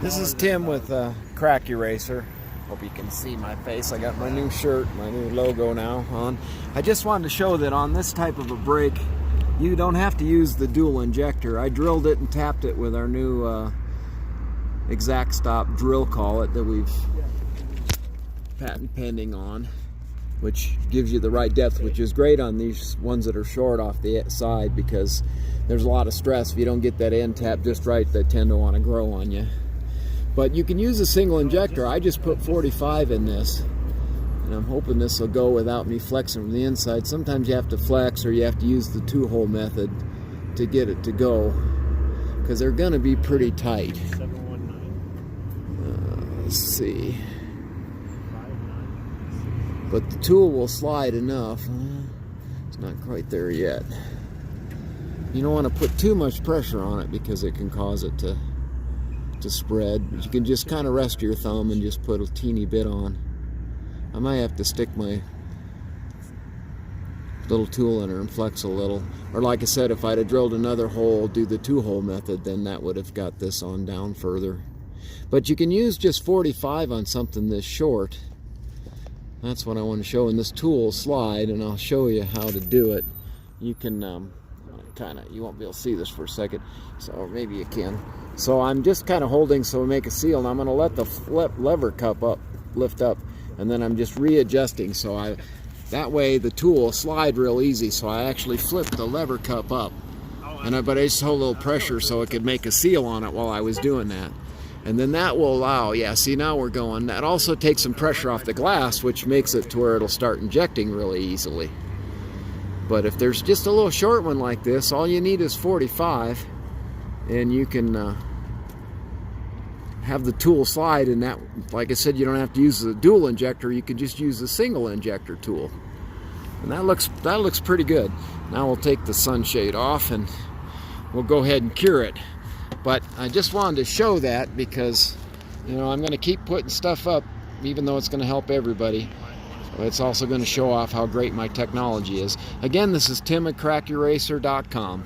This is Tim with Crack Eraser. Hope you can see my face. I got my new shirt, my new logo now on. I just wanted to show that on this type of a brake, you don't have to use the dual injector. I drilled it and tapped it with our new exact stop drill collet that we've patent pending on, which gives you the right depth, which is great on these ones that are short off the side, because there's a lot of stress. If you don't get that end tap just right, they tend to want to grow on you. But you can use a single injector. I just put 45 in this, and I'm hoping this will go without me flexing from the inside. Sometimes you have to flex, or you have to use the two-hole method to get it to go, because they're going to be pretty tight. Let's see. But the tool will slide enough. It's not quite there yet. You don't want to put too much pressure on it, because it can cause it to spread. You can just kind of rest your thumb and just put a teeny bit on. I might have to stick my little tool in her and flex a little. Or like I said, if I'd have drilled another hole, do the two-hole method, then that would have got this on down further. But you can use just 45 on something this short. That's what I want to show. And this tool will slide, and I'll show you how to do it. You can you won't be able to see this for a second, so maybe you can. So I'm just kind of holding so we make a seal, and I'm going to let the lever cup lift up, and then I'm just readjusting, so that way the tool will slide real easy. So I actually flipped the lever cup up, but I just hold a little pressure so it could make a seal on it while I was doing that. And then that will allow, yeah, see, now we're going. That also takes some pressure off the glass, which makes it to where it'll start injecting really easily. But if there's just a little short one like this, all you need is 45, and you can have the tool slide. And that, like I said, you don't have to use the dual injector. You can just use the single injector tool, and that looks pretty good. Now we'll take the sunshade off, and we'll go ahead and cure it. But I just wanted to show that, because I'm going to keep putting stuff up, even though it's going to help everybody. It's also going to show off how great my technology is. Again, this is Tim at crackeraser.com.